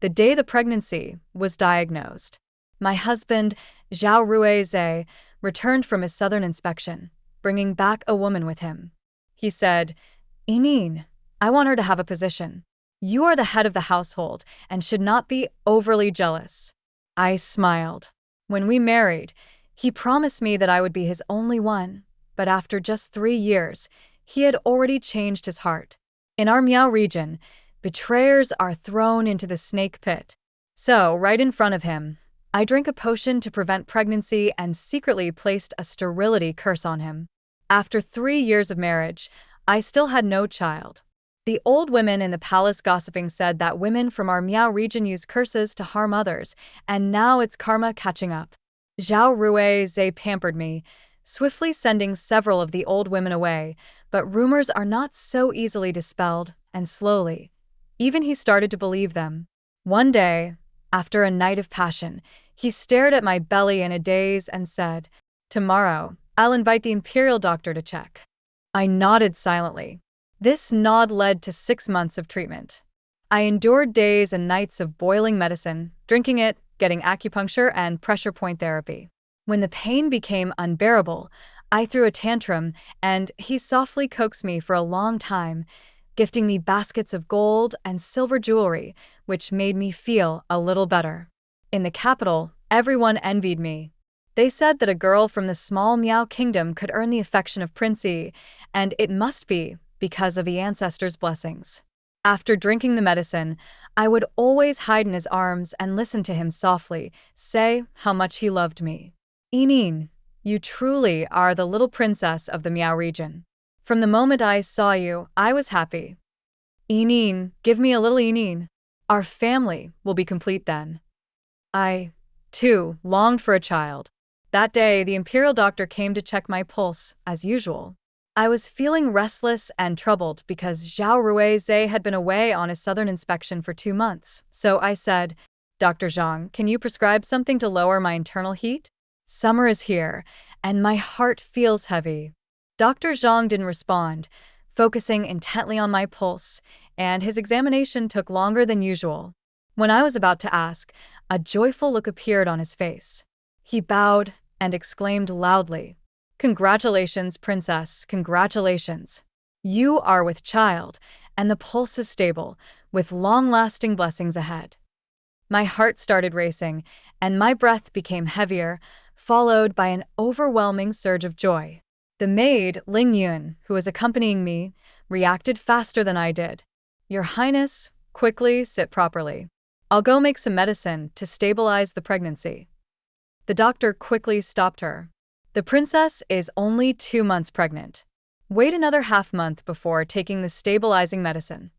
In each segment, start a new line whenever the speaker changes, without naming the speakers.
the day the pregnancy was diagnosed. My husband, Zhao Ruize, returned from his southern inspection, bringing back a woman with him. He said, "Enin, I want her to have a position. You are the head of the household and should not be overly jealous." I smiled. When we married, he promised me that I would be his only one, but after just 3 years, he had already changed his heart. In our Miao region, betrayers are thrown into the snake pit. So, right in front of him, I drank a potion to prevent pregnancy and secretly placed a sterility curse on him. After 3 years of marriage, I still had no child. The old women in the palace gossiping said that women from our Miao region use curses to harm others, and now it's karma catching up. Zhao Ruize pampered me, swiftly sending several of the old women away, but rumors are not so easily dispelled, and slowly, even he started to believe them. One day, after a night of passion, he stared at my belly in a daze and said, "Tomorrow, I'll invite the imperial doctor to check." I nodded silently. This nod led to 6 months of treatment. I endured days and nights of boiling medicine, drinking it, getting acupuncture and pressure point therapy. When the pain became unbearable, I threw a tantrum, and he softly coaxed me for a long time, gifting me baskets of gold and silver jewelry, which made me feel a little better. In the capital, everyone envied me. They said that a girl from the small Miao kingdom could earn the affection of Prince Yi, and it must be because of the ancestors' blessings. After drinking the medicine, I would always hide in his arms and listen to him softly say how much he loved me. "Enin, you truly are the little princess of the Miao region. From the moment I saw you, I was happy. Enin, give me a little Enin. Our family will be complete then." I, too, longed for a child. That day, the imperial doctor came to check my pulse, as usual. I was feeling restless and troubled because Zhao Ruize had been away on his southern inspection for 2 months. So I said, "Dr. Zhang, can you prescribe something to lower my internal heat? Summer is here, and my heart feels heavy." Dr. Zhang didn't respond, focusing intently on my pulse, and his examination took longer than usual. When I was about to ask, a joyful look appeared on his face. He bowed and exclaimed loudly, "Congratulations, princess, congratulations. You are with child, and the pulse is stable, with long-lasting blessings ahead." My heart started racing, and my breath became heavier, followed by an overwhelming surge of joy. The maid, Ling Yun, who was accompanying me, reacted faster than I did. "Your Highness, quickly sit properly. I'll go make some medicine to stabilize the pregnancy." The doctor quickly stopped her. "The princess is only 2 months pregnant. Wait another half-month before taking the stabilizing medicine."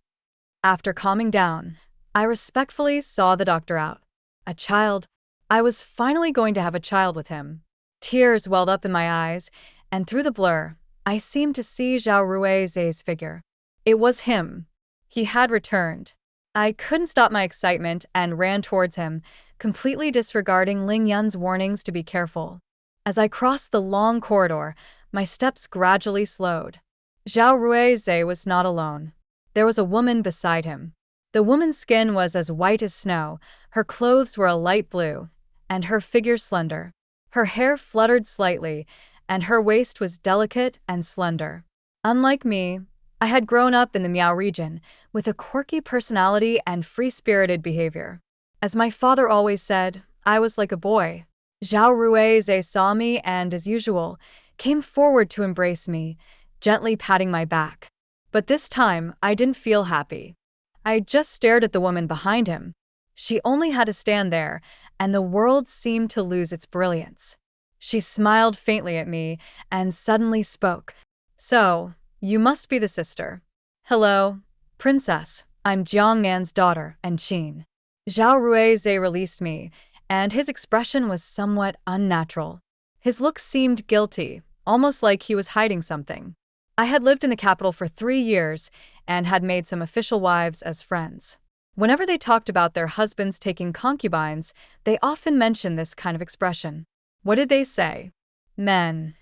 After calming down, I respectfully saw the doctor out. A child. I was finally going to have a child with him. Tears welled up in my eyes, and through the blur, I seemed to see Zhao Ruize's figure. It was him. He had returned. I couldn't stop my excitement and ran towards him, completely disregarding Ling Yun's warnings to be careful. As I crossed the long corridor, my steps gradually slowed. Zhao Ruize was not alone. There was a woman beside him. The woman's skin was as white as snow, her clothes were a light blue, and her figure slender. Her hair fluttered slightly, and her waist was delicate and slender. Unlike me, I had grown up in the Miao region, with a quirky personality and free-spirited behavior. As my father always said, I was like a boy. Zhao Ruize saw me and, as usual, came forward to embrace me, gently patting my back. But this time, I didn't feel happy. I just stared at the woman behind him. She only had to stand there, and the world seemed to lose its brilliance. She smiled faintly at me and suddenly spoke. "So, you must be the sister. Hello, princess. I'm Jiang Nan's daughter, and Qin." Zhao Ruize released me, and his expression was somewhat unnatural. His look seemed guilty, almost like he was hiding something. I had lived in the capital for 3 years and had made some official wives as friends. Whenever they talked about their husbands taking concubines, they often mentioned this kind of expression. What did they say? Men,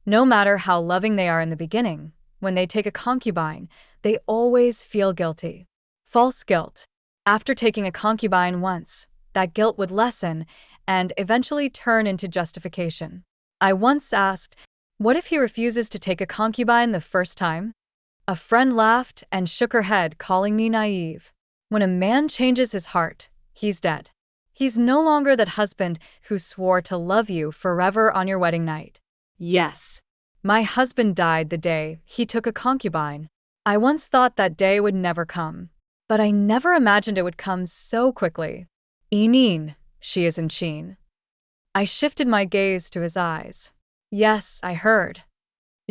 no matter how loving they are in the beginning, when they take a concubine, they always feel guilty. False guilt. After taking a concubine once, that guilt would lessen and eventually turn into justification. I once asked, what if he refuses to take a concubine the first time? A friend laughed and shook her head, calling me naive. When a man changes his heart, he's dead. He's no longer that husband who swore to love you forever on your wedding night. Yes, my husband died the day he took a concubine. I once thought that day would never come, but I never imagined it would come so quickly. Enin, she is in Chin. I shifted my gaze to his eyes. Yes, I heard.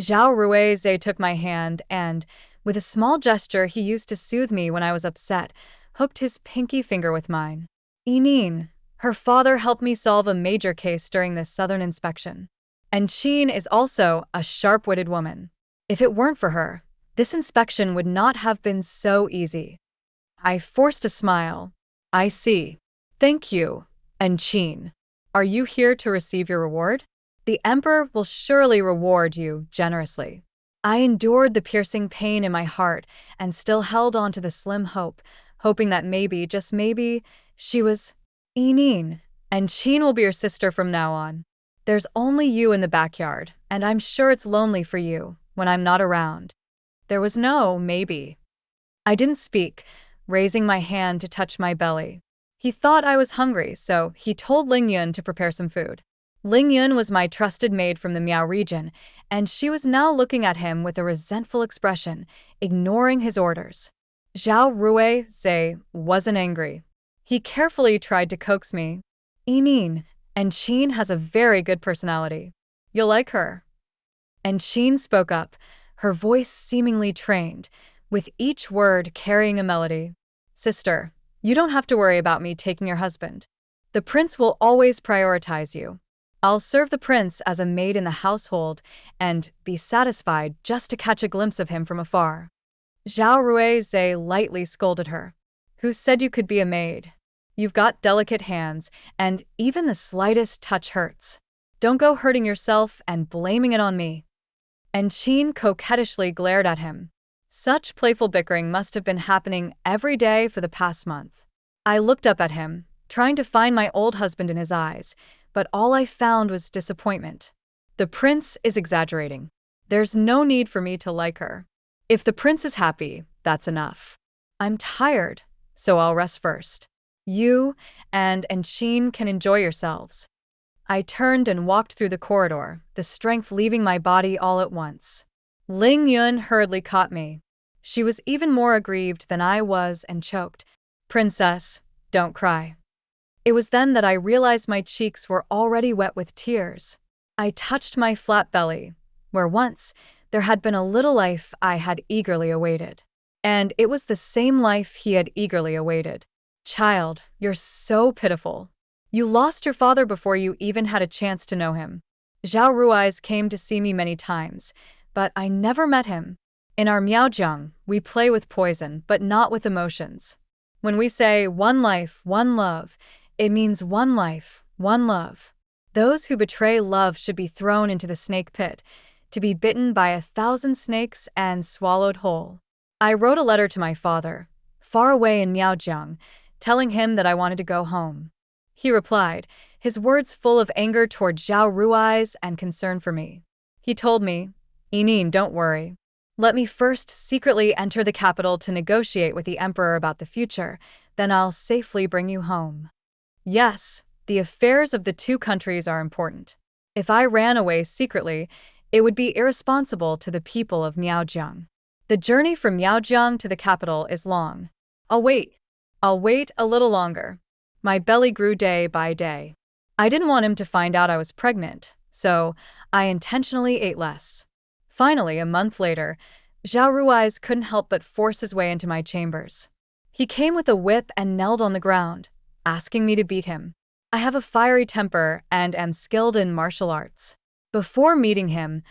Zhao Ruize took my hand and, with a small gesture he used to soothe me when I was upset, hooked his pinky finger with mine. Enin, her father helped me solve a major case during this southern inspection. And Chin is also a sharp-witted woman. If it weren't for her, this inspection would not have been so easy. I forced a smile. I see. Thank you. And Chin, are you here to receive your reward? The Emperor will surely reward you generously. I endured the piercing pain in my heart and still held on to the slim hope, hoping that maybe, just maybe, she was Enin, and Chin will be your sister from now on. There's only you in the backyard, and I'm sure it's lonely for you when I'm not around. There was no maybe. I didn't speak, raising my hand to touch my belly. He thought I was hungry, so he told Ling Yun to prepare some food. Ling Yun was my trusted maid from the Miao region, and she was now looking at him with a resentful expression, ignoring his orders. Zhao Ruize wasn't angry. He carefully tried to coax me. Enin, and Chin has a very good personality. You'll like her. And Chin spoke up, her voice seemingly trained, with each word carrying a melody. Sister, you don't have to worry about me taking your husband. The prince will always prioritize you. I'll serve the prince as a maid in the household and be satisfied just to catch a glimpse of him from afar. Zhao Ruize lightly scolded her. Who said you could be a maid? You've got delicate hands, and even the slightest touch hurts. Don't go hurting yourself and blaming it on me. And Chin coquettishly glared at him. Such playful bickering must have been happening every day for the past month. I looked up at him, trying to find my old husband in his eyes, but all I found was disappointment. The prince is exaggerating. There's no need for me to like her. If the prince is happy, that's enough. I'm tired, so I'll rest first. You and Chin can enjoy yourselves. I turned and walked through the corridor, the strength leaving my body all at once. Ling Yun hurriedly caught me. She was even more aggrieved than I was and choked. Princess, don't cry. It was then that I realized my cheeks were already wet with tears. I touched my flat belly, where once there had been a little life I had eagerly awaited. And it was the same life he had eagerly awaited. Child, you're so pitiful. You lost your father before you even had a chance to know him. Zhao Ruize came to see me many times, but I never met him. In our Miaojiang, we play with poison, but not with emotions. When we say one life, one love, it means one life, one love. Those who betray love should be thrown into the snake pit, to be bitten by 1,000 snakes and swallowed whole. I wrote a letter to my father, far away in Miaojiang, telling him that I wanted to go home. He replied, his words full of anger toward Zhao Ruize and concern for me. He told me, Enin, don't worry. Let me first secretly enter the capital to negotiate with the emperor about the future, then I'll safely bring you home. Yes, the affairs of the two countries are important. If I ran away secretly, it would be irresponsible to the people of Miaojiang. The journey from Miaojiang to the capital is long. I'll wait a little longer. My belly grew day by day. I didn't want him to find out I was pregnant, so I intentionally ate less. Finally, a month later, Zhao Ruize couldn't help but force his way into my chambers. He came with a whip and knelt on the ground, asking me to beat him. I have a fiery temper and am skilled in martial arts. Before meeting him,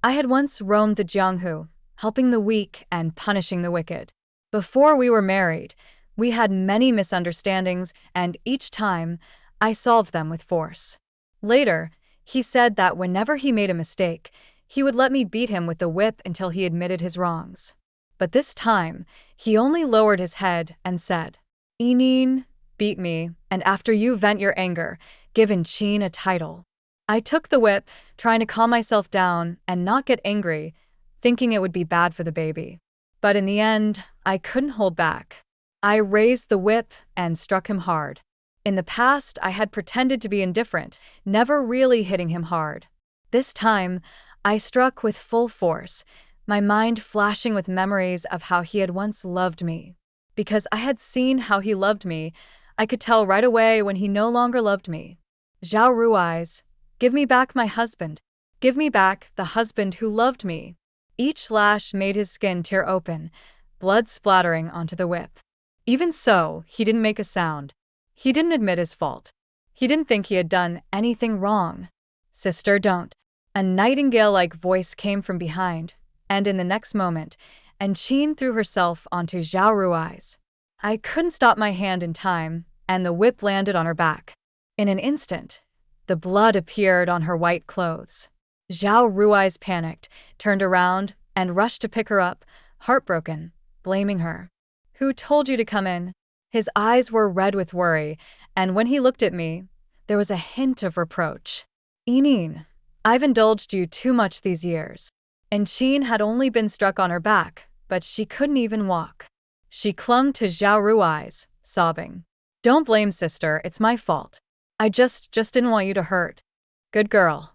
I had once roamed the Jianghu, helping the weak and punishing the wicked. Before we were married, we had many misunderstandings, and each time, I solved them with force. Later, he said that whenever he made a mistake, he would let me beat him with the whip until he admitted his wrongs. But this time, he only lowered his head and said, Enin, beat me, and after you vent your anger, give Enchin a title. I took the whip, trying to calm myself down and not get angry, thinking it would be bad for the baby. But in the end, I couldn't hold back. I raised the whip and struck him hard. In the past, I had pretended to be indifferent, never really hitting him hard. This time, I struck with full force, my mind flashing with memories of how he had once loved me. Because I had seen how he loved me, I could tell right away when he no longer loved me. Zhao Rui's, give me back my husband. Give me back the husband who loved me. Each lash made his skin tear open, blood splattering onto the whip. Even so, he didn't make a sound. He didn't admit his fault. He didn't think he had done anything wrong. Sister, don't. A nightingale-like voice came from behind, and in the next moment, Enchin threw herself onto Zhao Rui's. I couldn't stop my hand in time, and the whip landed on her back. In an instant, the blood appeared on her white clothes. Zhao Rui's panicked, turned around, and rushed to pick her up, heartbroken, blaming her. Who told you to come in? His eyes were red with worry, and when he looked at me, there was a hint of reproach. Enin, I've indulged you too much these years. Enchin had only been struck on her back, but she couldn't even walk. She clung to Zhao Rui's, sobbing. Don't blame sister, it's my fault. I just didn't want you to hurt. Good girl.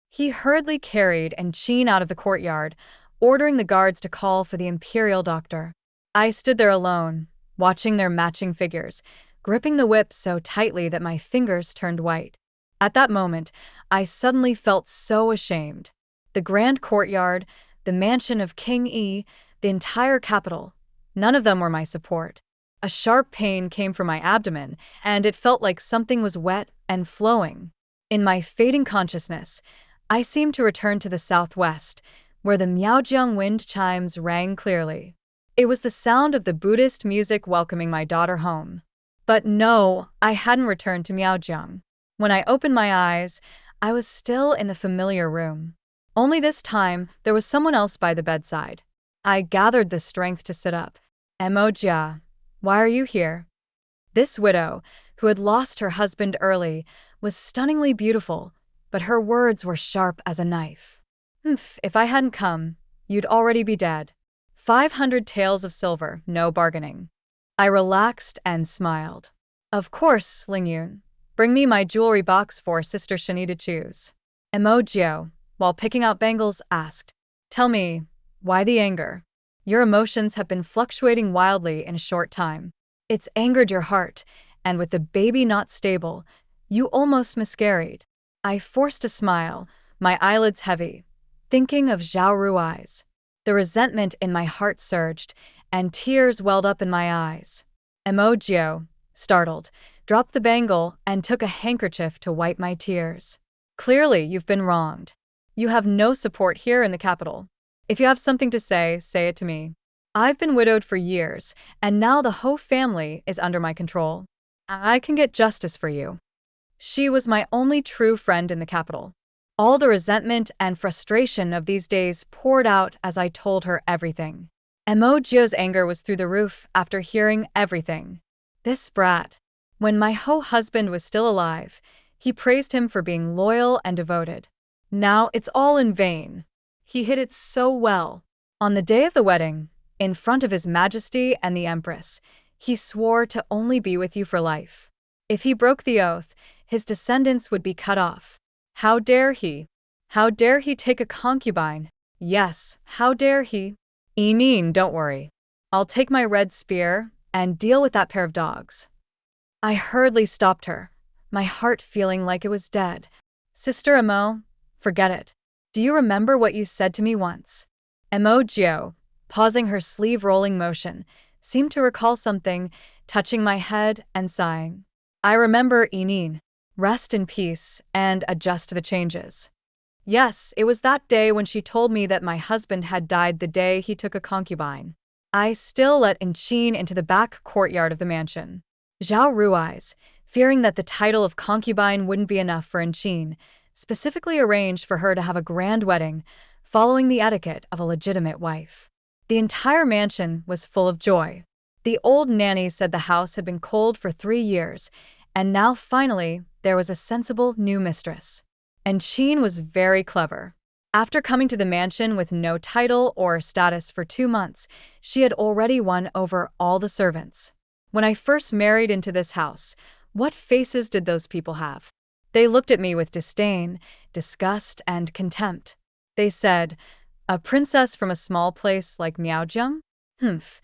He hurriedly carried Enchin out of the courtyard, ordering the guards to call for the imperial doctor. I stood there alone, watching their matching figures, gripping the whip so tightly that my fingers turned white. At that moment, I suddenly felt so ashamed. The grand courtyard, the mansion of King Yi, the entire capital, none of them were my support. A sharp pain came from my abdomen, and it felt like something was wet and flowing. In my fading consciousness, I seemed to return to the southwest, where the Miaojiang wind chimes rang clearly. It was the sound of the Buddhist music welcoming my daughter home. But no, I hadn't returned to Miaojiang. When I opened my eyes, I was still in the familiar room. Only this time, there was someone else by the bedside. I gathered the strength to sit up. Emojia, why are you here? This widow, who had lost her husband early, was stunningly beautiful, but her words were sharp as a knife. If I hadn't come, you'd already be dead. 500 taels of silver, no bargaining. I relaxed and smiled. Of course, Lingyun. Bring me my jewelry box for Sister Shani to choose. Emojio, while picking out bangles, asked, tell me, why the anger? Your emotions have been fluctuating wildly in a short time. It's angered your heart, and with the baby not stable, you almost miscarried. I forced a smile, my eyelids heavy, thinking of Zhao Rui's. The resentment in my heart surged, and tears welled up in my eyes. Emojio, startled, dropped the bangle and took a handkerchief to wipe my tears. Clearly, you've been wronged. You have no support here in the capital. If you have something to say it to me. I've been widowed for years, and now the whole family is under my control. I can get justice for you. She was my only true friend in the capital. All the resentment and frustration of these days poured out as I told her everything. Emojio's anger was through the roof after hearing everything. This brat. When my husband was still alive, he praised him for being loyal and devoted. Now it's all in vain. He hid it so well. On the day of the wedding, in front of His Majesty and the Empress, he swore to only be with you for life. If he broke the oath, his descendants would be cut off. How dare he? How dare he take a concubine? Yes, how dare he? Enin, don't worry. I'll take my red spear and deal with that pair of dogs. I hurriedly stopped her, my heart feeling like it was dead. Sister Emo, forget it. Do you remember what you said to me once? Emojio, pausing her sleeve-rolling motion, seemed to recall something, touching my head and sighing. I remember, Enin. Rest in peace and adjust to the changes. Yes, it was that day when she told me that my husband had died the day he took a concubine. I still let Enchin into the back courtyard of the mansion. Zhao Rui's, fearing that the title of concubine wouldn't be enough for Enchin, specifically arranged for her to have a grand wedding, following the etiquette of a legitimate wife. The entire mansion was full of joy. The old nanny said the house had been cold for 3 years, and now finally there was a sensible new mistress. And Sheen was very clever. After coming to the mansion with no title or status for 2 months, she had already won over all the servants. When I first married into this house, what faces did those people have? They looked at me with disdain, disgust, and contempt. They said, "A princess from a small place like Miaojiang? Humph,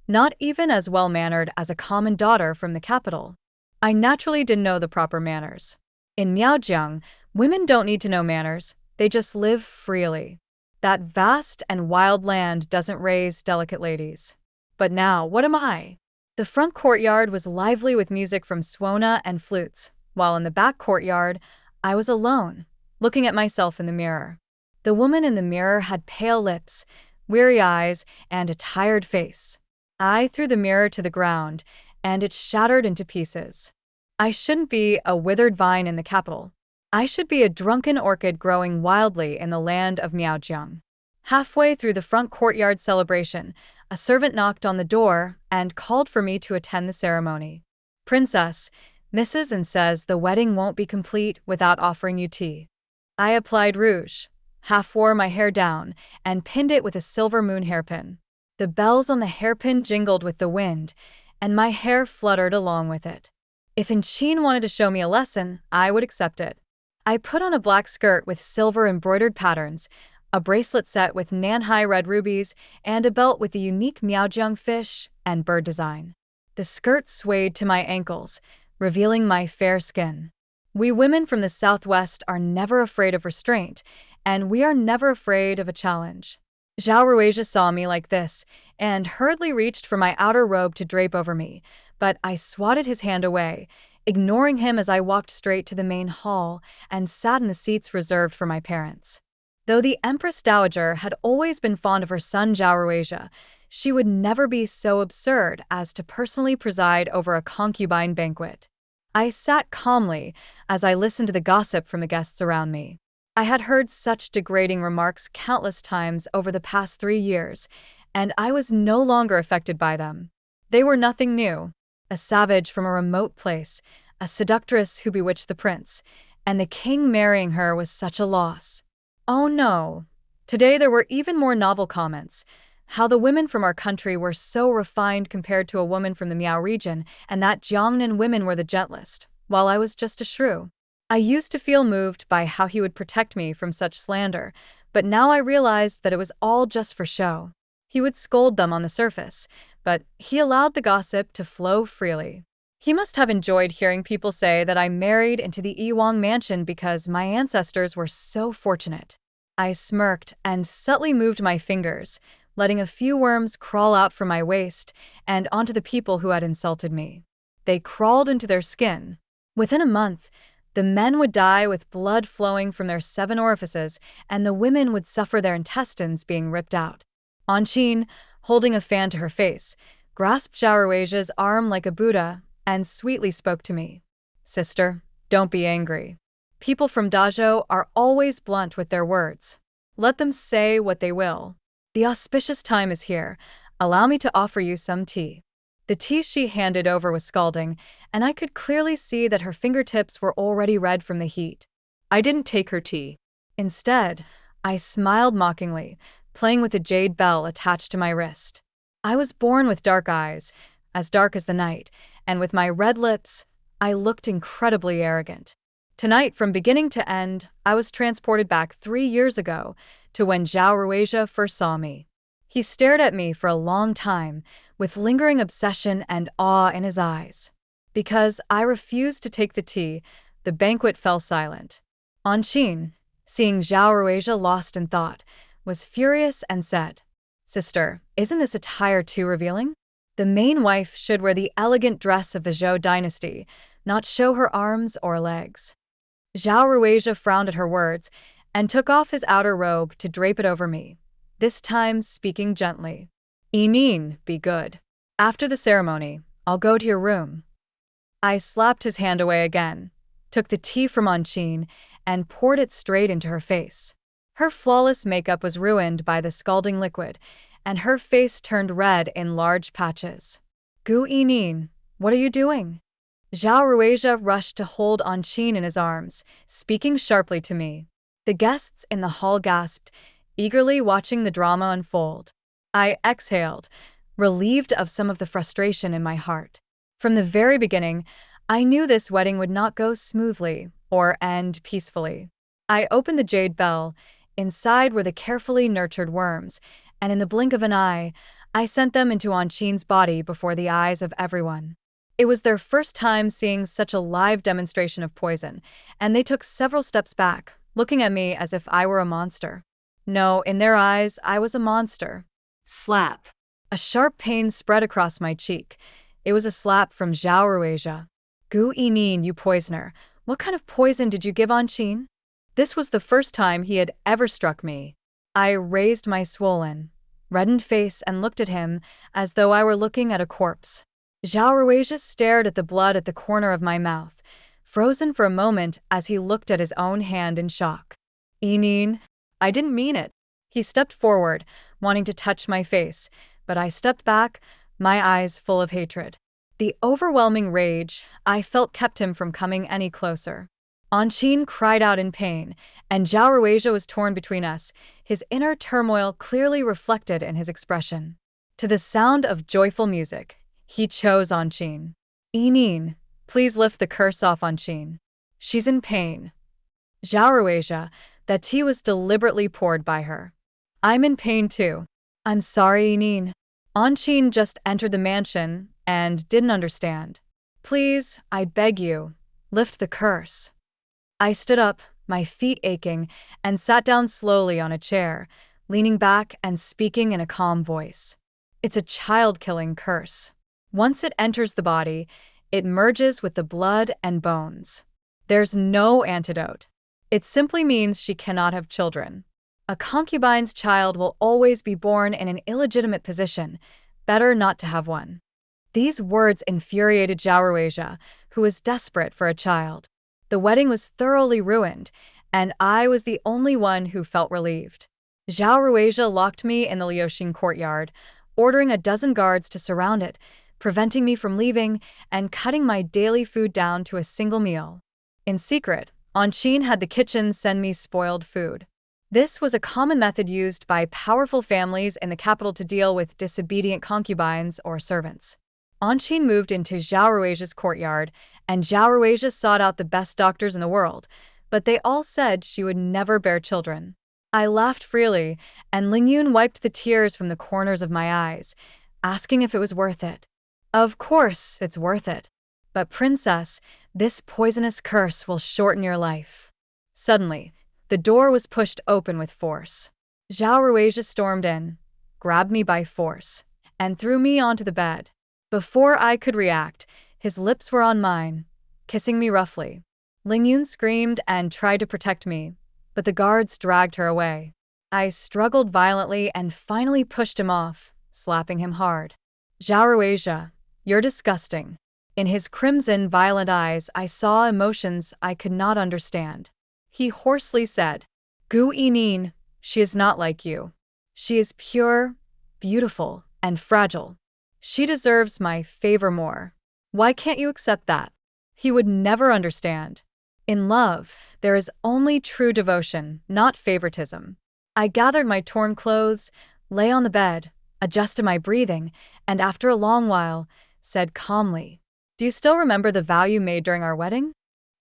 not even as well-mannered as a common daughter from the capital." I naturally didn't know the proper manners. In Miaojiang, women don't need to know manners, they just live freely. That vast and wild land doesn't raise delicate ladies. But now, what am I? The front courtyard was lively with music from Swona and flutes, while in the back courtyard, I was alone, looking at myself in the mirror. The woman in the mirror had pale lips, weary eyes, and a tired face. I threw the mirror to the ground, and it shattered into pieces. I shouldn't be a withered vine in the capital. I should be a drunken orchid growing wildly in the land of Miaojiang. Halfway through the front courtyard celebration, a servant knocked on the door and called for me to attend the ceremony. "Princess, Mrs. and says the wedding won't be complete without offering you tea." I applied rouge, half wore my hair down, and pinned it with a silver moon hairpin. The bells on the hairpin jingled with the wind, and my hair fluttered along with it. If Sheen wanted to show me a lesson, I would accept it. I put on a black skirt with silver embroidered patterns, a bracelet set with Nanhai red rubies, and a belt with the unique Miaojiang fish and bird design. The skirt swayed to my ankles, revealing my fair skin. We women from the Southwest are never afraid of restraint, and we are never afraid of a challenge. Zhao Ruizha saw me like this and hurriedly reached for my outer robe to drape over me, but I swatted his hand away, ignoring him as I walked straight to the main hall and sat in the seats reserved for my parents. Though the Empress Dowager had always been fond of her son Zhao Ruizha, she would never be so absurd as to personally preside over a concubine banquet. I sat calmly as I listened to the gossip from the guests around me. I had heard such degrading remarks countless times over the past 3 years, and I was no longer affected by them. They were nothing new. A savage from a remote place, a seductress who bewitched the prince, and the king marrying her was such a loss. Oh no. Today there were even more novel comments. How the women from our country were so refined compared to a woman from the Miao region, and that Jiangnan women were the gentlest, while I was just a shrew. I used to feel moved by how he would protect me from such slander, but now I realized that it was all just for show. He would scold them on the surface, but he allowed the gossip to flow freely. He must have enjoyed hearing people say that I married into the Yiwang mansion because my ancestors were so fortunate. I smirked and subtly moved my fingers, letting a few worms crawl out from my waist and onto the people who had insulted me. They crawled into their skin. Within a month, the men would die with blood flowing from their 7 orifices, and the women would suffer their intestines being ripped out. Sheen, holding a fan to her face, grasped Zhao Ruizha's arm like a Buddha and sweetly spoke to me. "Sister, don't be angry. People from Dazhou are always blunt with their words. Let them say what they will. The auspicious time is here. Allow me to offer you some tea." The tea she handed over was scalding, and I could clearly see that her fingertips were already red from the heat. I didn't take her tea. Instead, I smiled mockingly, playing with the jade bell attached to my wrist. I was born with dark eyes, as dark as the night, and with my red lips, I looked incredibly arrogant. Tonight, from beginning to end, I was transported back 3 years ago to when Zhao Ruizha first saw me. He stared at me for a long time, with lingering obsession and awe in his eyes. Because I refused to take the tea, the banquet fell silent. Sheen, seeing Zhao Ruizha lost in thought, was furious and said, "Sister, isn't this attire too revealing? The main wife should wear the elegant dress of the Zhou dynasty, not show her arms or legs." Zhao Ruizha frowned at her words and took off his outer robe to drape it over me, this time speaking gently. "Yining, be good. After the ceremony, I'll go to your room." I slapped his hand away again, took the tea from Sheen, and poured it straight into her face. Her flawless makeup was ruined by the scalding liquid, and her face turned red in large patches. Gu Yining, what are you doing? Zhao Ruizha rushed to hold Anqin in his arms, speaking sharply to me. The guests in the hall gasped, eagerly watching the drama unfold. I exhaled, relieved of some of the frustration in my heart. From the very beginning, I knew this wedding would not go smoothly or end peacefully. I opened the jade bell. Inside were the carefully nurtured worms, and in the blink of an eye, I sent them into Anqin's body before the eyes of everyone. It was their first time seeing such a live demonstration of poison, and they took several steps back, looking at me as if I were a monster. No, in their eyes, I was a monster.
Slap.
A sharp pain spread across my cheek. It was a slap from Zhao Ruizha. Gu Yining, you poisoner. What kind of poison did you give Anqin? This was the first time he had ever struck me. I raised my swollen, reddened face and looked at him as though I were looking at a corpse. Zhao Ruizha stared at the blood at the corner of my mouth, frozen for a moment as he looked at his own hand in shock. Yining, I didn't mean it. He stepped forward, wanting to touch my face, but I stepped back, my eyes full of hatred. The overwhelming rage I felt kept him from coming any closer. Anqin cried out in pain, and Zhao Ruizha was torn between us, his inner turmoil clearly reflected in his expression. To the sound of joyful music, he chose Anqin. Yining, please lift the curse off Anqin. She's in pain. Zhao Ruizha, that tea was deliberately poured by her. I'm in pain too. I'm sorry, Yining. Anqin just entered the mansion and didn't understand. Please, I beg you, lift the curse. I stood up, my feet aching, and sat down slowly on a chair, leaning back and speaking in a calm voice. It's a child-killing curse. Once it enters the body, it merges with the blood and bones. There's no antidote. It simply means she cannot have children. A concubine's child will always be born in an illegitimate position. Better not to have one. These words infuriated Zhao Ruizha, who was desperate for a child. The wedding was thoroughly ruined, and I was the only one who felt relieved. Zhao Ruizha locked me in the Liuxing courtyard, ordering a dozen guards to surround it, preventing me from leaving and cutting my daily food down to a single meal. In secret, Anqin had the kitchen send me spoiled food. This was a common method used by powerful families in the capital to deal with disobedient concubines or servants. Anqin moved into Zhao Ruizha's courtyard, and Zhao Ruizha sought out the best doctors in the world, but they all said she would never bear children. I laughed freely, and Lingyun wiped the tears from the corners of my eyes, asking if it was worth it. Of course, it's worth it. But princess, this poisonous curse will shorten your life. Suddenly, the door was pushed open with force. Zhao Ruizha stormed in, grabbed me by force, and threw me onto the bed. Before I could react, his lips were on mine, kissing me roughly. Lingyun screamed and tried to protect me, but the guards dragged her away. I struggled violently and finally pushed him off, slapping him hard. Zhao Ruizha, you're disgusting. In his crimson, violent eyes, I saw emotions I could not understand. He hoarsely said, Gu Yining, she is not like you. She is pure, beautiful, and fragile. She deserves my favor more. Why can't you accept that? He would never understand. In love, there is only true devotion, not favoritism. I gathered my torn clothes, lay on the bed, adjusted my breathing, and after a long while, said calmly, Do you still remember the vow you made during our wedding?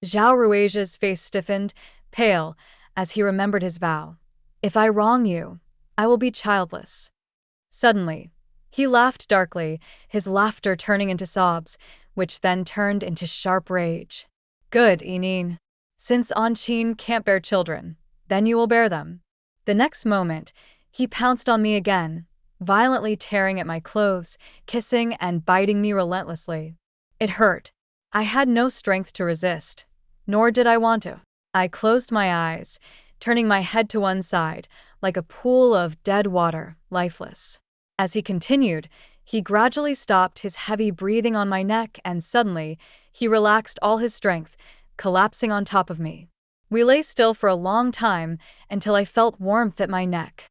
Zhao Ruizha's face stiffened, pale, as he remembered his vow. If I wrong you, I will be childless. Suddenly, he laughed darkly, his laughter turning into sobs, which then turned into sharp rage. Good, Yining. Since Anqin can't bear children, then you will bear them. The next moment, he pounced on me again, violently tearing at my clothes, kissing and biting me relentlessly. It hurt. I had no strength to resist, nor did I want to. I closed my eyes, turning my head to one side, like a pool of dead water, lifeless. As he continued, he gradually stopped his heavy breathing on my neck, and suddenly, he relaxed all his strength, collapsing on top of me. We lay still for a long time until I felt warmth at my neck.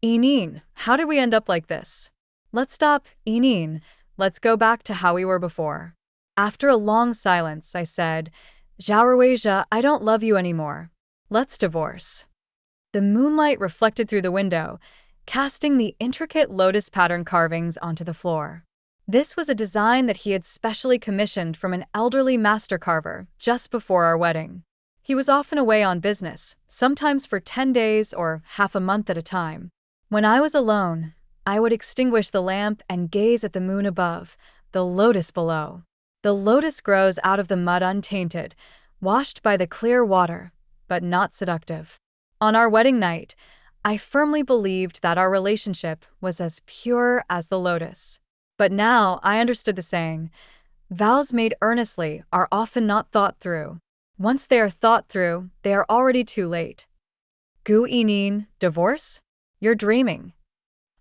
Yining, how did we end up like this? Let's stop, Yining. let's go back to how we were before. After a long silence, I said, Zhao Ruizhe, I don't love you anymore. Let's divorce. The moonlight reflected through the window, casting the intricate lotus pattern carvings onto the floor. This was a design that he had specially commissioned from an elderly master carver just before our wedding. He was often away on business, sometimes for 10 days or half a month at a time. When I was alone, I would extinguish the lamp and gaze at the moon above, the lotus below. The lotus grows out of the mud untainted, washed by the clear water, but not seductive. On our wedding night, I firmly believed that our relationship was as pure as the lotus. But now I understood the saying, vows made earnestly are often not thought through. Once they are thought through, they are already too late. Gu Yining, divorce? You're dreaming.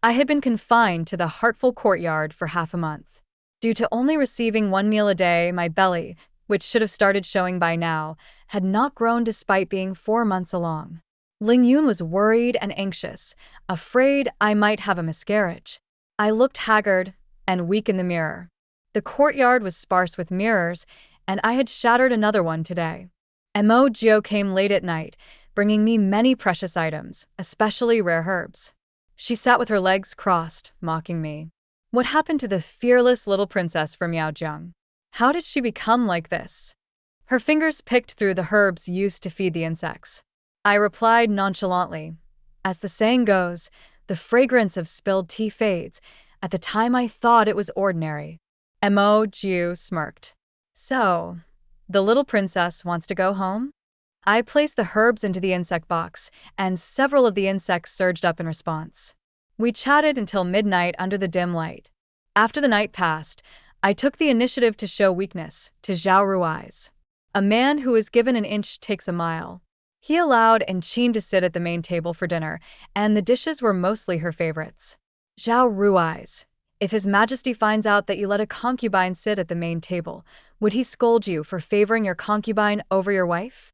I had been confined to the heartful courtyard for half a month. Due to only receiving 1 meal a day, my belly, which should have started showing by now, had not grown despite being 4 months along. Ling Yun was worried and anxious, afraid I might have a miscarriage. I looked haggard and weak in the mirror. The courtyard was sparse with mirrors, and I had shattered another one today. Mo Jio came late at night, bringing me many precious items, especially rare herbs. She sat with her legs crossed, mocking me. What happened to the fearless little princess from Yaojiang? How did she become like this? Her fingers picked through the herbs used to feed the insects. I replied nonchalantly, as the saying goes, the fragrance of spilled tea fades. At the time I thought it was ordinary. Mo Jiu smirked. So, the little princess wants to go home? I placed the herbs into the insect box, and several of the insects surged up in response. We chatted until midnight under the dim light. After the night passed, I took the initiative to show weakness to Zhao Ruizhe. A man who is given an inch takes a mile. He allowed Enqin to sit at the main table for dinner, and the dishes were mostly her favorites. Zhao Ruizhe, if His Majesty finds out that you let a concubine sit at the main table, would he scold you for favoring your concubine over your wife?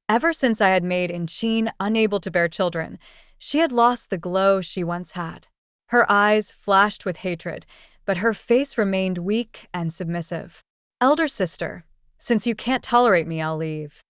Ever since I had made Enqin unable to bear children, she had lost the glow she once had. Her eyes flashed with hatred, but her face remained weak and submissive. Elder sister, since you can't tolerate me, I'll leave.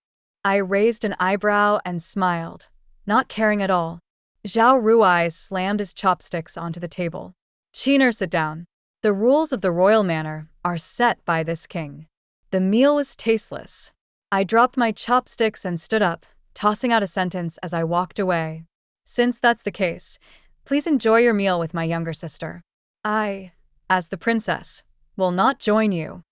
I raised an eyebrow and smiled, not caring at all. Zhao Ruizhe slammed his chopsticks onto the table. Qiner, sit down. The rules of the royal manor are set by this king. The meal was tasteless. I dropped my chopsticks and stood up, tossing out a sentence as I walked away. Since that's the case, please enjoy your meal with my younger sister. I, as the princess, will not join you.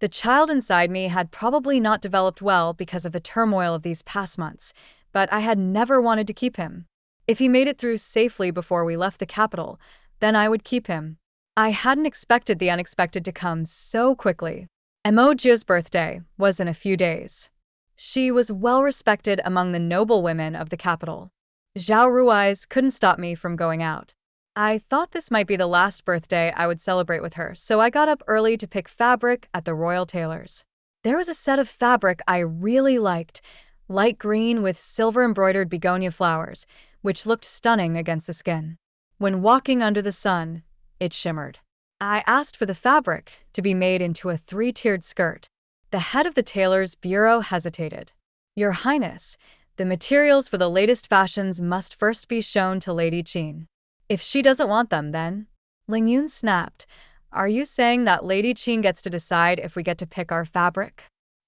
The child inside me had probably not developed well because of the turmoil of these past months, but I had never wanted to keep him. If he made it through safely before we left the capital, then I would keep him. I hadn't expected the unexpected to come so quickly. Mo Jio's birthday was in a few days. She was well respected among the noble women of the capital. Zhao Ruizhe couldn't stop me from going out. I thought this might be the last birthday I would celebrate with her, so I got up early to pick fabric at the royal tailor's. There was a set of fabric I really liked, light green with silver-embroidered begonia flowers, which looked stunning against the skin. When walking under the sun, it shimmered. I asked for the fabric to be made into a 3-tiered skirt. The head of the tailor's bureau hesitated. Your Highness, the materials for the latest fashions must first be shown to Lady Qin. If she doesn't want them, then? Ling Yun snapped. Are you saying that Lady Qin gets to decide if we get to pick our fabric?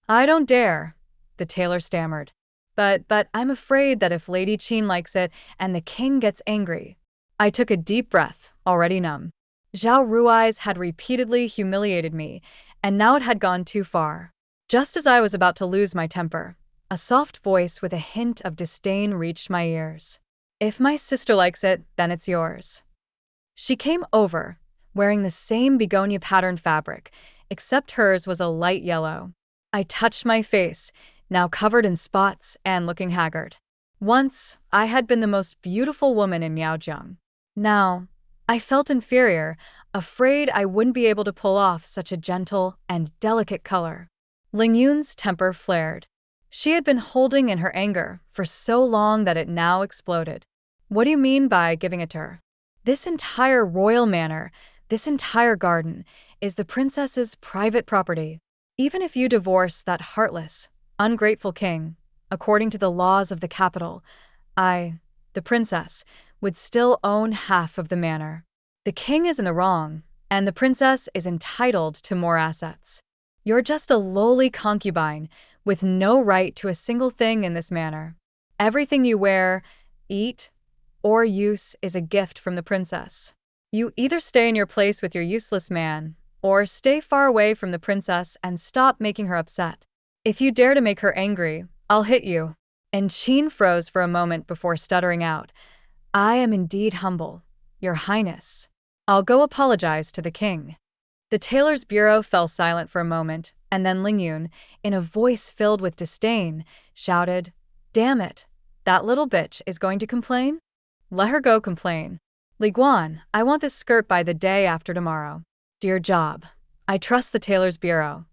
I don't dare, the tailor stammered. But I'm afraid that if Lady Qin likes it and the king gets angry. I took a deep breath, already numb. Zhao Ruizhe had repeatedly humiliated me, and now it had gone too far. Just as I was about to lose my temper, a soft voice with a hint of disdain reached my ears. If my sister likes it, then it's yours. She came over, wearing the same begonia pattern fabric, except hers was a light yellow. I touched my face, now covered in spots and looking haggard. Once, I had been the most beautiful woman in Miaojiang. Now, I felt inferior, afraid I wouldn't be able to pull off such a gentle and delicate color. Ling Yun's temper flared. She had been holding in her anger for so long that it now exploded. What do you mean by giving it to her? This entire royal manor, This entire garden is the princess's private property. Even if you divorce that heartless, ungrateful king, according to the laws of the capital, the princess, would still own half of the manor. The king is in the wrong, and the princess is entitled to more assets. You're just a lowly concubine with no right to a single thing in this manor. Everything you wear, eat, or use is a gift from the princess. You either stay in your place with your useless man, or stay far away from the princess and stop making her upset. If you dare to make her angry, I'll hit you. And Qin froze for a moment before stuttering out, I am indeed humble, Your Highness. I'll go apologize to the king. The tailor's bureau fell silent for a moment, and then Lingyun, in a voice filled with disdain, shouted, Damn it, that little bitch is going to complain? Let her go complain. Li Guan, I want this skirt by the day after tomorrow. Dear job. I trust the tailor's bureau.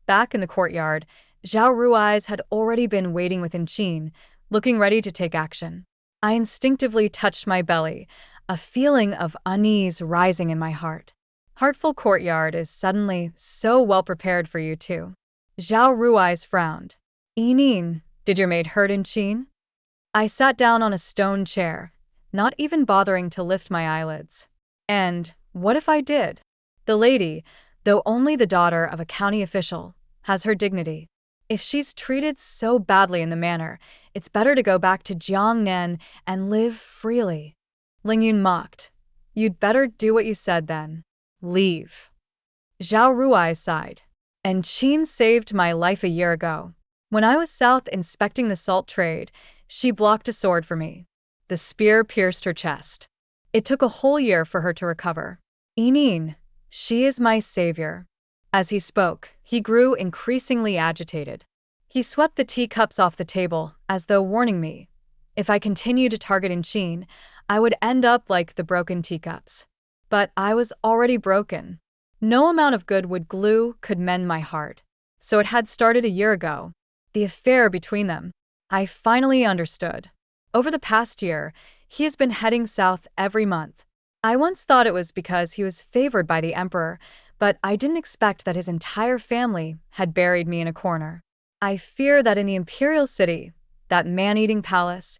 Back in the courtyard, Zhao Rui's had already been waiting within Qin, looking ready to take action. I instinctively touched my belly, a feeling of unease rising in my heart. Heartful courtyard is suddenly so well prepared for you too. Zhao Rui's frowned. Yining, did your maid hurt in Qin? I sat down on a stone chair, not even bothering to lift my eyelids. And what if I did? The lady, though only the daughter of a county official, has her dignity. If she's treated so badly in the manor, it's better to go back to Jiangnan and live freely. Lingyun mocked. You'd better do what you said then. Leave. Zhao Rui sighed. And Qin saved my life a year ago. When I was south inspecting the salt trade, she blocked a sword for me. The spear pierced her chest. It took a whole year for her to recover. Yining, she is my savior. As he spoke, he grew increasingly agitated. He swept the teacups off the table, as though warning me. If I continued to target Qin, I would end up like the broken teacups. But I was already broken. No amount of good glue could mend my heart. So it had started a year ago. The affair between them. I finally understood. Over the past year, he has been heading south every month. I once thought it was because he was favored by the emperor, but I didn't expect that his entire family had buried me in a corner. I fear that in the imperial city, that man-eating palace,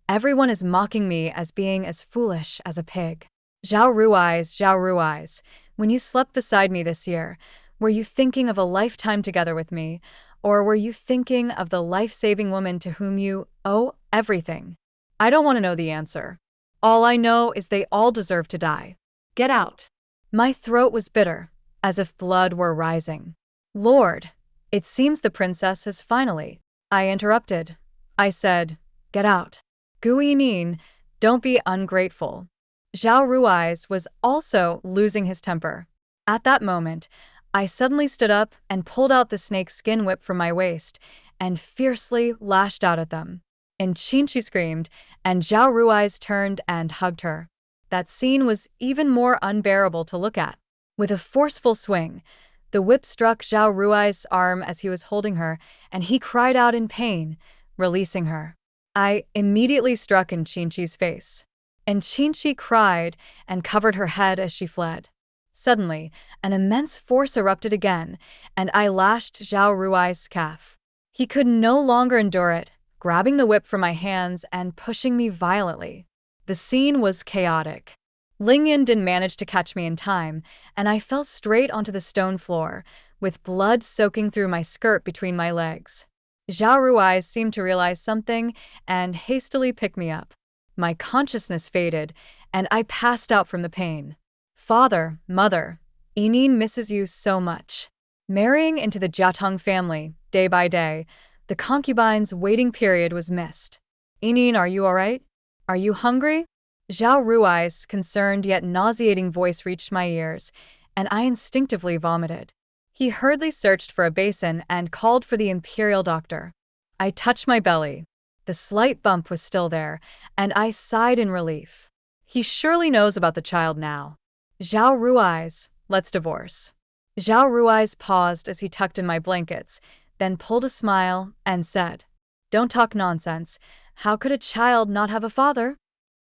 everyone is mocking me as being as foolish as a pig. Zhao Rui's, when you slept beside me this year, were you thinking of a lifetime together with me, or were you thinking of the life-saving woman to whom you owe everything? I don't want to know the answer. All I know is they all deserve to die. Get out. My throat was bitter, as if blood were rising. Lord, it seems the princess has finally. I interrupted. I said, get out. Gu Yining, don't be ungrateful. Zhao Rui's was also losing his temper. At that moment, I suddenly stood up and pulled out the snake skin whip from my waist and fiercely lashed out at them. And Qin, she screamed, and Zhao Rui's turned and hugged her. That scene was even more unbearable to look at. With a forceful swing, the whip struck Zhao Rui's arm as he was holding her, and he cried out in pain, releasing her. I immediately struck in Qinqi's face. And Qinqi cried and covered her head as she fled. Suddenly, an immense force erupted again, and I lashed Zhao Rui's calf. He could no longer endure it, grabbing the whip from my hands and pushing me violently. The scene was chaotic. Lingyun didn't manage to catch me in time, and I fell straight onto the stone floor, with blood soaking through my skirt between my legs. Zhao Rui seemed to realize something and hastily picked me up. My consciousness faded, and I passed out from the pain. Father, mother, Yining misses you so much. Marrying into the Jiatong family, day by day, the concubine's waiting period was missed. Yining, are you all right? Are you hungry? Zhao Rui's concerned yet nauseating voice reached my ears, and I instinctively vomited. He hurriedly searched for a basin and called for the imperial doctor. I touched my belly. The slight bump was still there, and I sighed in relief. He surely knows about the child now. Zhao Rui's, let's divorce. Zhao Rui's paused as he tucked in my blankets, then pulled a smile and said, Don't talk nonsense. How could a child not have a father?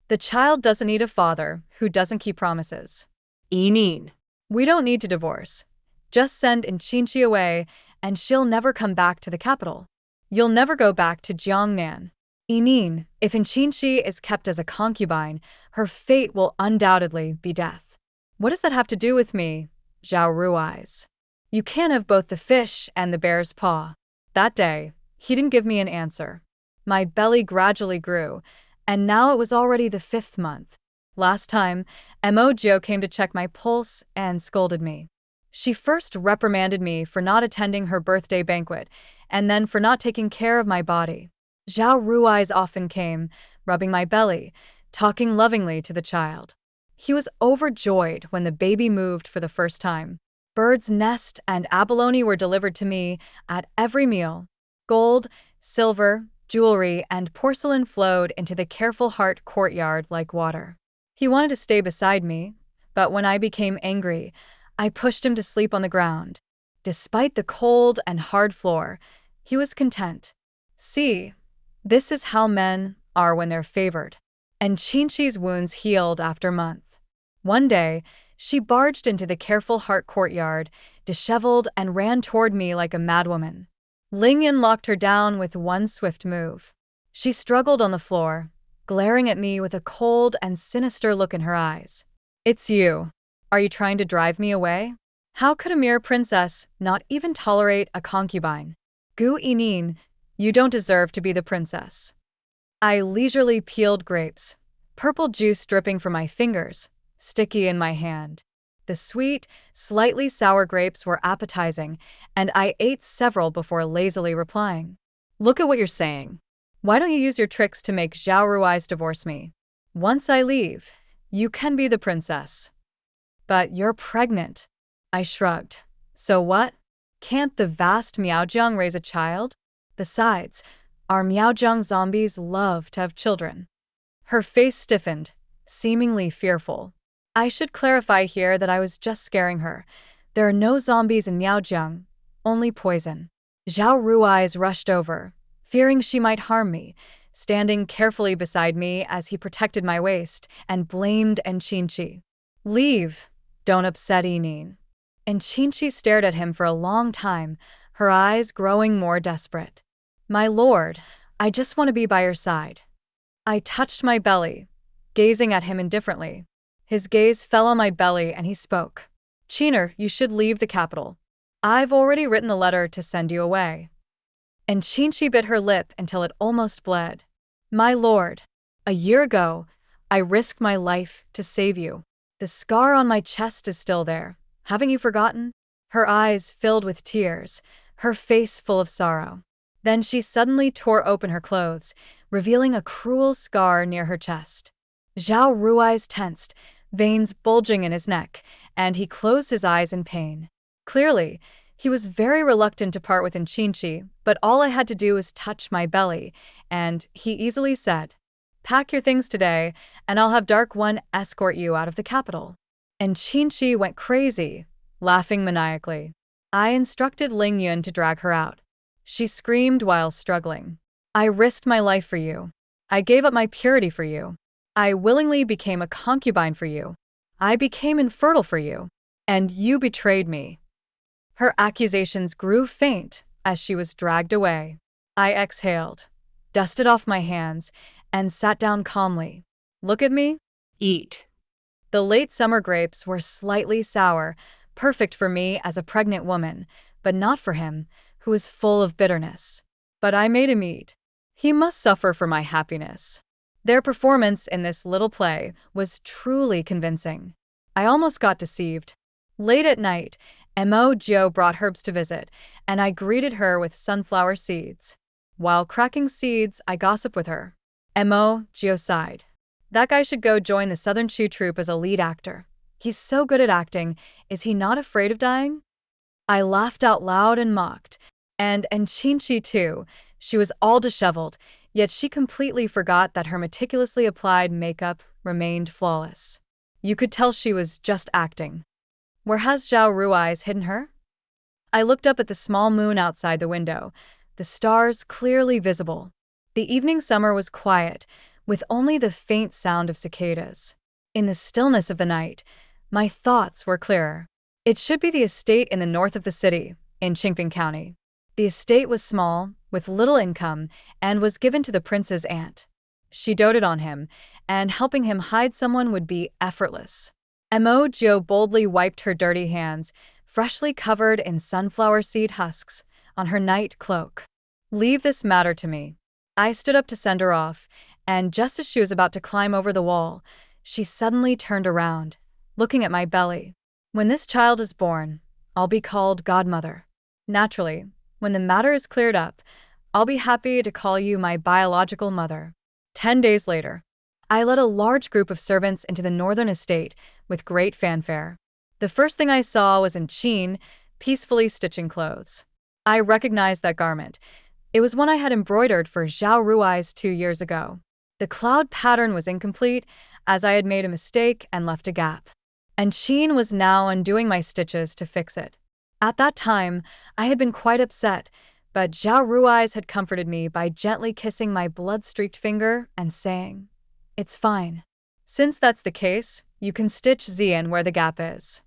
The child doesn't need a father who doesn't keep promises.
Inin.
We don't need to divorce. Just send Inchinchi away, and she'll never come back to the capital. You'll never go back to Jiangnan. Inin, if Inchinchi is kept as a concubine, her fate will undoubtedly be death. What does that have to do with me? Zhao Rui's. You can't have both the fish and the bear's paw. That day, he didn't give me an answer. My belly gradually grew, and now it was already the 5th month. Last time, Mo Jiu came to check my pulse and scolded me. She first reprimanded me for not attending her birthday banquet, and then for not taking care of my body. Zhao Rui's often came, rubbing my belly, talking lovingly to the child. He was overjoyed when the baby moved for the first time. Bird's nest and abalone were delivered to me at every meal. Gold, silver, jewelry, and porcelain flowed into the careful heart courtyard like water. He wanted to stay beside me, but when I became angry, I pushed him to sleep on the ground. Despite the cold and hard floor, he was content. See, this is how men are when they're favored. And Chinchi's wounds healed after a month. One day, she barged into the careful heart courtyard, disheveled, and ran toward me like a madwoman. Ling Yan locked her down with one swift move. She struggled on the floor, glaring at me with a cold and sinister look in her eyes. It's you. Are you trying to drive me away? How could a mere princess not even tolerate a concubine? Gu Inin, you don't deserve to be the princess. I leisurely peeled grapes, purple juice dripping from my fingers, sticky in my hand. The sweet, slightly sour grapes were appetizing, and I ate several before lazily replying. Look at what you're saying. Why don't you use your tricks to make Zhao Rui's divorce me? Once I leave, you can be the princess. But you're pregnant. I shrugged. So what? Can't the vast Miaojiang raise a child? Besides, our Miaojiang zombies love to have children. Her face stiffened, seemingly fearful. I should clarify here that I was just scaring her. There are no zombies in Miaojiang, only poison. Zhao Rui's rushed over, fearing she might harm me, standing carefully beside me as he protected my waist and blamed Enchinchi. Leave, don't upset Inin. Enchinchi stared at him for a long time, her eyes growing more desperate. My lord, I just want to be by your side. I touched my belly, gazing at him indifferently. His gaze fell on my belly and he spoke. Chiner, you should leave the capital. I've already written the letter to send you away. And Chinchi bit her lip until it almost bled. My lord, a year ago, I risked my life to save you. The scar on my chest is still there. Haven't you forgotten? Her eyes filled with tears, her face full of sorrow. Then she suddenly tore open her clothes, revealing a cruel scar near her chest. Zhao Rui's tensed, veins bulging in his neck, and he closed his eyes in pain. Clearly, he was very reluctant to part with Enchinchi, but all I had to do was touch my belly, and he easily said, Pack your things today, and I'll have Dark One escort you out of the capital. Enchinchi went crazy, laughing maniacally. I instructed Ling Yun to drag her out. She screamed while struggling. I risked my life for you. I gave up my purity for you. I willingly became a concubine for you. I became infertile for you. And you betrayed me. Her accusations grew faint as she was dragged away. I exhaled, dusted off my hands, and sat down calmly. Look at me.
Eat.
The late summer grapes were slightly sour, perfect for me as a pregnant woman, but not for him, who was full of bitterness. But I made him eat. He must suffer for my happiness. Their performance in this little play was truly convincing. I almost got deceived. Late at night, Mo Jiu brought herbs to visit, and I greeted her with sunflower seeds. While cracking seeds, I gossiped with her. Mo Jiu sighed. That guy should go join the Southern Shoe Troupe as a lead actor. He's so good at acting. Is he not afraid of dying? I laughed out loud and mocked. And Enchinchi too. She was all disheveled, yet she completely forgot that her meticulously applied makeup remained flawless. You could tell she was just acting. Where has Zhao Rui's hidden her? I looked up at the small moon outside the window, the stars clearly visible. The evening summer was quiet, with only the faint sound of cicadas. In the stillness of the night, My thoughts were clearer. It should be the estate in the north of the city, in Qingping County. The estate was small, with little income, and was given to the prince's aunt. She doted on him, and helping him hide someone would be effortless. Mo Jiu boldly wiped her dirty hands, freshly covered in sunflower seed husks, on her night cloak. Leave this matter to me. I stood up to send her off, and just as she was about to climb over the wall, she suddenly turned around, looking at my belly. When this child is born, I'll be called godmother. Naturally, when the matter is cleared up, I'll be happy to call you my biological mother. 10 days later, I led a large group of servants into the northern estate with great fanfare. The first thing I saw was Qin peacefully stitching clothes. I recognized that garment. It was one I had embroidered for Zhao Rui's 2 years ago. The cloud pattern was incomplete, as I had made a mistake and left a gap. And Qin was now undoing my stitches to fix it. At that time, I had been quite upset, but Zhao Rui's had comforted me by gently kissing my blood-streaked finger and saying, "It's fine. Since that's the case, you can stitch Xian where the gap is."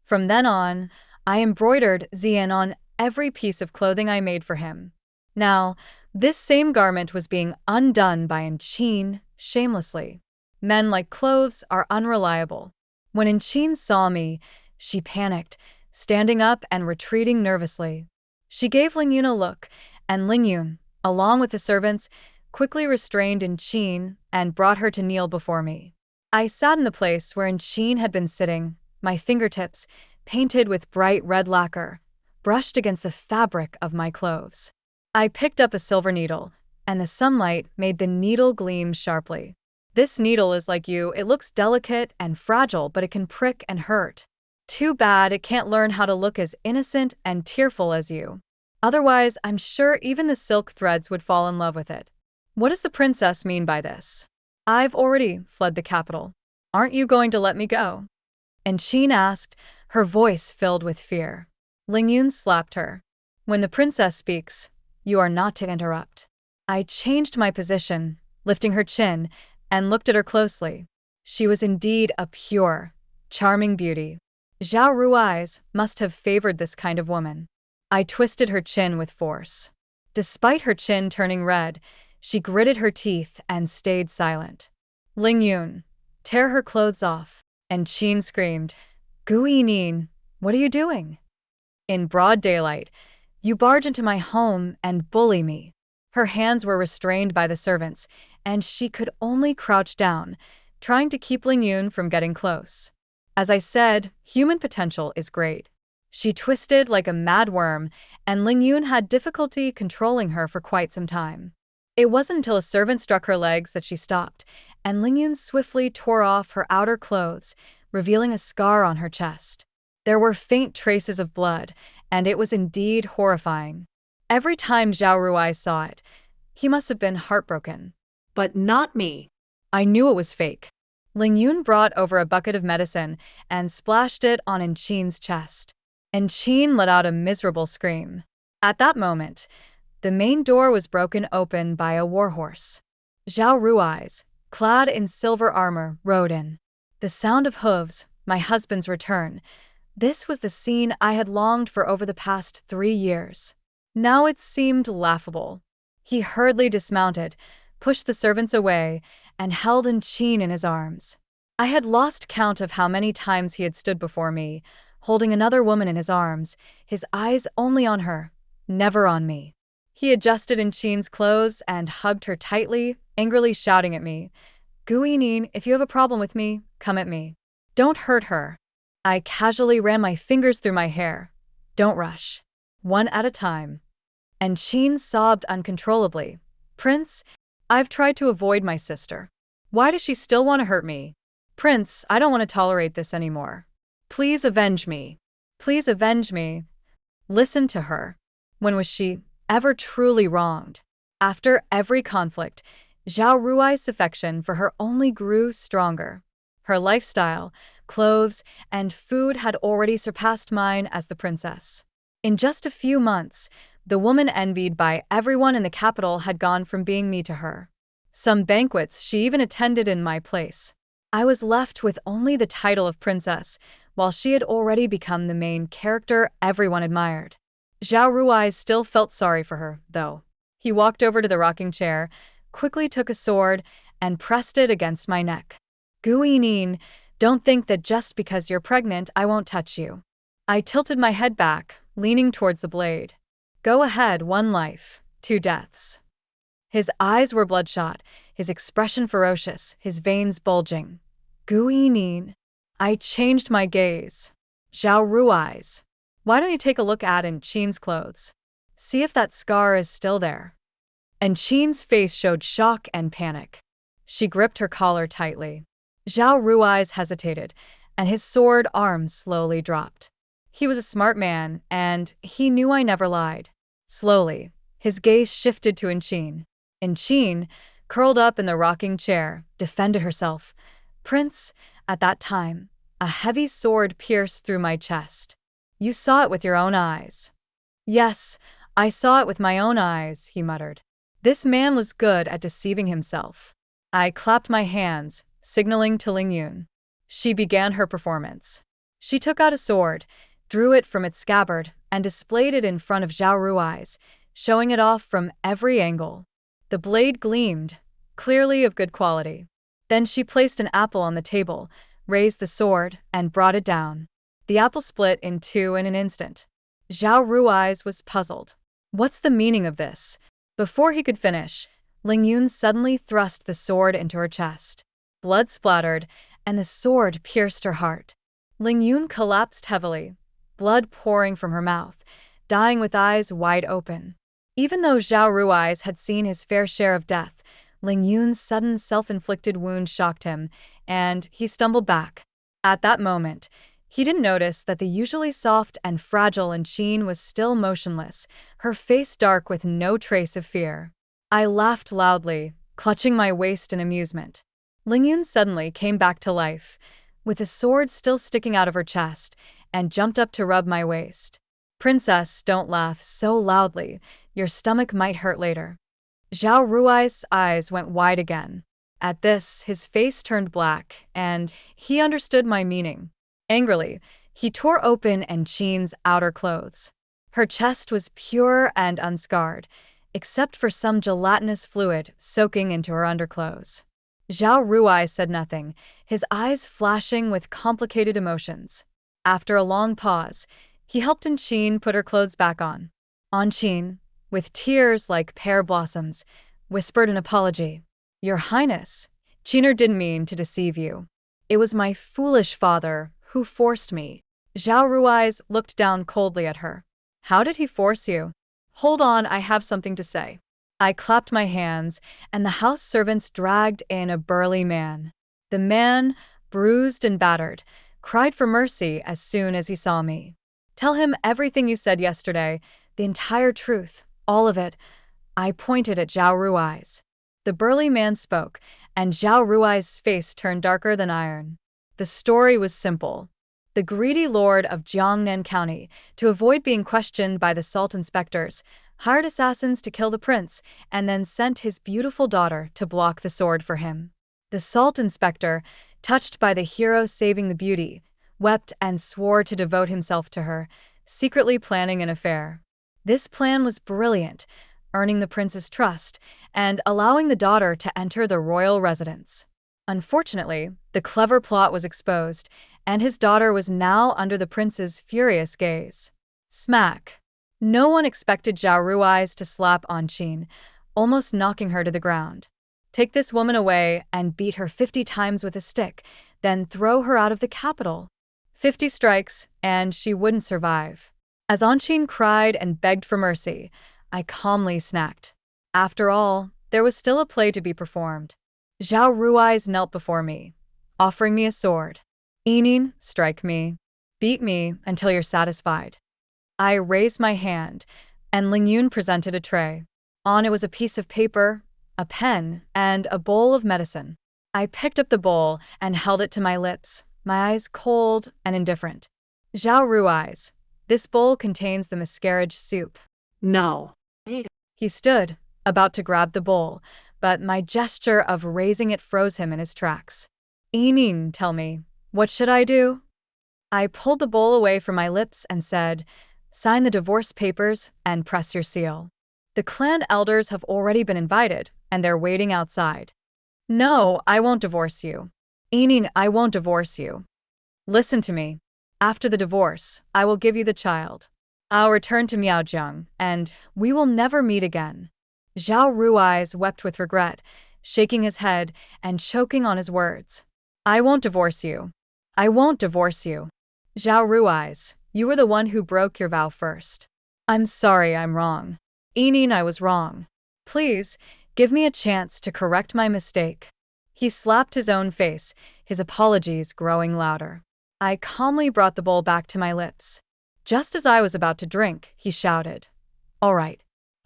From then on, I embroidered Xian on every piece of clothing I made for him. Now, this same garment was being undone by Qin shamelessly. Men like clothes are unreliable. When Qin saw me, she panicked, standing up and retreating nervously. She gave Lingyun a look, and Lingyun, along with the servants, quickly restrained Qin and brought her to kneel before me. I sat in the place where Qin had been sitting, my fingertips, painted with bright red lacquer, brushed against the fabric of my clothes. I picked up a silver needle, and the sunlight made the needle gleam sharply. "This needle is like you. It looks delicate and fragile, but it can prick and hurt. Too bad it can't learn how to look as innocent and tearful as you. Otherwise, I'm sure even the silk threads would fall in love with it. What does the princess mean by this? I've already fled the capital. Aren't you going to let me go?" And Qin asked, her voice filled with fear. Lingyun slapped her. "When the princess speaks, you are not to interrupt." I changed my position, lifting her chin, and looked at her closely. She was indeed a pure, charming beauty. Zhao Rui's must have favored this kind of woman. I twisted her chin with force. Despite her chin turning red, she gritted her teeth and stayed silent. "Lingyun, tear her clothes off." And Qin screamed, "Guinin, what are you doing? In broad daylight, you barge into my home and bully me." Her hands were restrained by the servants, and she could only crouch down, trying to keep Lingyun from getting close. As I said, human potential is great. She twisted like a mad worm, and Lingyun had difficulty controlling her for quite some time. It wasn't until a servant struck her legs that she stopped, and Lingyun swiftly tore off her outer clothes, revealing a scar on her chest. There were faint traces of blood, and it was indeed horrifying. Every time Zhao Rui saw it, he must have been heartbroken.
But not me.
I knew it was fake. Lingyun brought over a bucket of medicine and splashed it on Qin's chest. And Qin let out a miserable scream. At that moment, the main door was broken open by a warhorse. Zhao Rui's, clad in silver armor, rode in. The sound of hooves, my husband's return. This was the scene I had longed for over the past 3 years. Now it seemed laughable. He hurriedly dismounted, pushed the servants away, and held Qin in his arms. I had lost count of how many times he had stood before me, holding another woman in his arms, his eyes only on her, never on me. He adjusted Qin's clothes and hugged her tightly, angrily shouting at me, "Guinin, if you have a problem with me, come at me. Don't hurt her." I casually ran my fingers through my hair. "Don't rush. One at a time." And Qin sobbed uncontrollably. "Prince, I've tried to avoid my sister. Why does she still want to hurt me? Prince, I don't want to tolerate this anymore. Please avenge me. Please avenge me." Listen to her. When was she ever truly wronged? After every conflict, Zhao Rui's affection for her only grew stronger. Her lifestyle, clothes, and food had already surpassed mine as the princess. In just a few months, the woman envied by everyone in the capital had gone from being me to her. Some banquets she even attended in my place. I was left with only the title of princess, while she had already become the main character everyone admired. Zhao Ruai still felt sorry for her, though. He walked over to the rocking chair, quickly took a sword, and pressed it against my neck. Guinin, don't think that just because you're pregnant I won't touch you. I tilted my head back, leaning towards the blade. Go ahead, one life, two deaths. His eyes were bloodshot, his expression ferocious, his veins bulging. Guinin. I changed my gaze. Zhao Ruai's. Why don't you take a look at Chin's clothes? See if that scar is still there. And Chin's face showed shock and panic. She gripped her collar tightly. Zhao Ruai's hesitated, and his sword arm slowly dropped. He was a smart man, and he knew I never lied. Slowly, his gaze shifted to Chin. Chin, curled up in the rocking chair, defended herself. Prince, at that time, a heavy sword pierced through my chest. You saw it with your own eyes. Yes, I saw it with my own eyes, he muttered. This man was good at deceiving himself. I clapped my hands, signaling to Lingyun. She began her performance. She took out a sword, drew it from its scabbard, and displayed it in front of Zhao Ruai's, showing it off from every angle. The blade gleamed, clearly of good quality. Then she placed an apple on the table, raised the sword, and brought it down. The apple split in two in an instant. Zhao Ruai's was puzzled. What's the meaning of this? Before he could finish, Lingyun suddenly thrust the sword into her chest. Blood splattered, and the sword pierced her heart. Lingyun collapsed heavily, blood pouring from her mouth, dying with eyes wide open. Even though Zhao Ruai's had seen his fair share of death, Lingyun's sudden self-inflicted wound shocked him, and he stumbled back. At that moment, he didn't notice that the usually soft and fragile Chin was still motionless, her face dark with no trace of fear. I laughed loudly, clutching my waist in amusement. Lingyun suddenly came back to life, with the sword still sticking out of her chest, and jumped up to rub my waist. Princess, don't laugh so loudly, your stomach might hurt later. Zhao Ruai's eyes went wide again. At this, his face turned black, and he understood my meaning. Angrily, he tore open Chin's outer clothes. Her chest was pure and unscarred, except for some gelatinous fluid soaking into her underclothes. Zhao Ruai said nothing, his eyes flashing with complicated emotions. After a long pause, he helped Chin put her clothes back on. Chin, with tears like pear blossoms, whispered an apology. Your Highness, Chiner didn't mean to deceive you. It was my foolish father who forced me. Zhao Ruai's looked down coldly at her. How did he force you? Hold on, I have something to say. I clapped my hands, and the house servants dragged in a burly man. The man, bruised and battered, cried for mercy as soon as he saw me. Tell him everything you said yesterday, the entire truth, all of it. I pointed at Zhao Ruai's. The burly man spoke, and Zhao Ruai's face turned darker than iron. The story was simple. The greedy lord of Jiangnan County, to avoid being questioned by the salt inspectors, hired assassins to kill the prince and then sent his beautiful daughter to block the sword for him. The salt inspector, touched by the hero saving the beauty, wept and swore to devote himself to her, secretly planning an affair. This plan was brilliant, earning the prince's trust and allowing the daughter to enter the royal residence. Unfortunately, the clever plot was exposed, and his daughter was now under the prince's furious gaze. Smack! No one expected Zhao Ruai's to slap Chin, almost knocking her to the ground. Take this woman away and beat her 50 times with a stick, then throw her out of the capital. 50 strikes, and she wouldn't survive. As Chin cried and begged for mercy, I calmly snacked. After all, there was still a play to be performed. Zhao Ruai's knelt before me, offering me a sword. Enin, strike me. Beat me until you're satisfied. I raised my hand, and Lingyun presented a tray. On it was a piece of paper, a pen, and a bowl of medicine. I picked up the bowl and held it to my lips, my eyes cold and indifferent. Zhao Ruai's, this bowl contains the miscarriage soup.
No.
He stood, about to grab the bowl, but my gesture of raising it froze him in his tracks. Enin, tell me, what should I do? I pulled the bowl away from my lips and said, sign the divorce papers and press your seal. The clan elders have already been invited, and they're waiting outside. No, I won't divorce you. Enin, I won't divorce you. Listen to me. After the divorce, I will give you the child. I'll return to Miaojiang, and we will never meet again. Zhao Rui's wept with regret, shaking his head and choking on his words. I won't divorce you. I won't divorce you. Zhao Rui's, you were the one who broke your vow first. I'm sorry, I'm wrong. Enin, I was wrong. Please, give me a chance to correct my mistake. He slapped his own face, his apologies growing louder. I calmly brought the bowl back to my lips. Just as I was about to drink, he shouted, all right,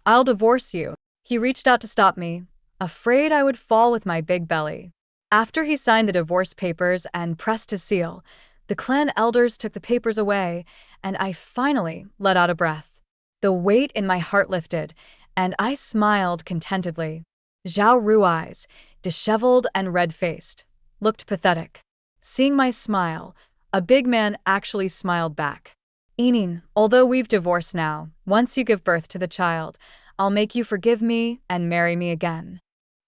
I'll divorce you. He reached out to stop me, afraid I would fall with my big belly. After he signed the divorce papers and pressed his seal, the clan elders took the papers away, and I finally let out a breath. The weight in my heart lifted, and I smiled contentedly. Zhao Rui's, disheveled and red-faced, looked pathetic. Seeing my smile, a big man actually smiled back. Enin, although we've divorced now, once you give birth to the child, I'll make you forgive me and marry me again.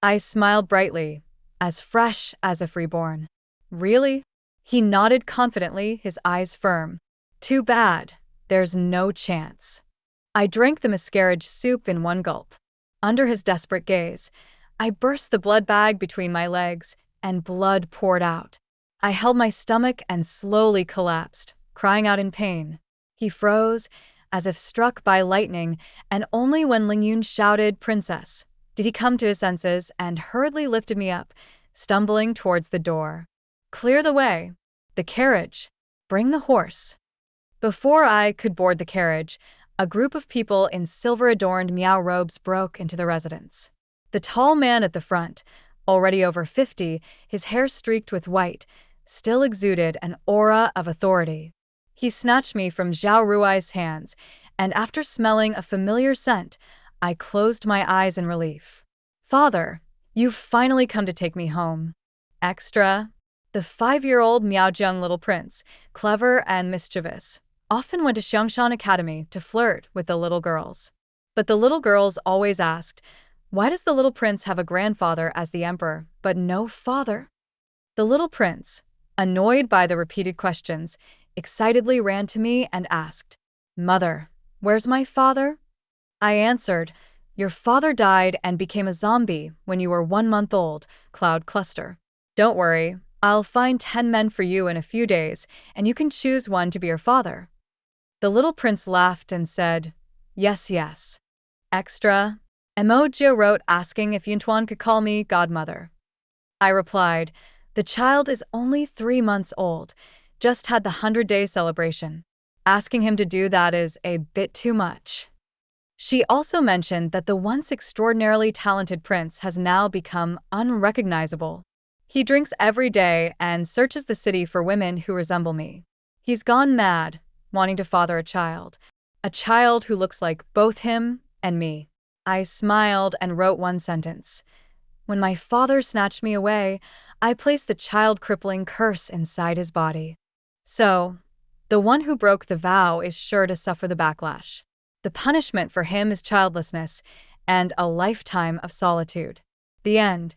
I smiled brightly, as fresh as if reborn. Really? He nodded confidently, his eyes firm. Too bad. There's no chance. I drank the miscarriage soup in one gulp. Under his desperate gaze, I burst the blood bag between my legs, and blood poured out. I held my stomach and slowly collapsed, crying out in pain. He froze, as if struck by lightning, and only when Lingyun shouted, Princess, did he come to his senses and hurriedly lifted me up, stumbling towards the door. Clear the way. The carriage. Bring the horse. Before I could board the carriage, a group of people in silver-adorned miao robes broke into the residence. The tall man at the front, already over 50, his hair streaked with white, still exuded an aura of authority. He snatched me from Zhao Rui's hands, and after smelling a familiar scent, I closed my eyes in relief. Father, you've finally come to take me home. Extra. The 5-year-old Miaojiang little prince, clever and mischievous, often went to Xiangshan Academy to flirt with the little girls. But the little girls always asked, why does the little prince have a grandfather as the emperor, but no father? The little prince, annoyed by the repeated questions, excitedly ran to me and asked, Mother, where's my father? I answered, your father died and became a zombie when you were 1 month old, Cloud Cluster. Don't worry, I'll find 10 men for you in a few days, and you can choose one to be your father. The little prince laughed and said, yes, yes. Extra. Emoji wrote asking if Yuntuan could call me godmother. I replied, the child is only 3 months old, just had the 100-day celebration. Asking him to do that is a bit too much. She also mentioned that the once extraordinarily talented prince has now become unrecognizable. He drinks every day and searches the city for women who resemble me. He's gone mad, wanting to father a child who looks like both him and me. I smiled and wrote one sentence. When my father snatched me away, I placed the child-crippling curse inside his body. So, the one who broke the vow is sure to suffer the backlash. The punishment for him is childlessness and a lifetime of solitude. The end.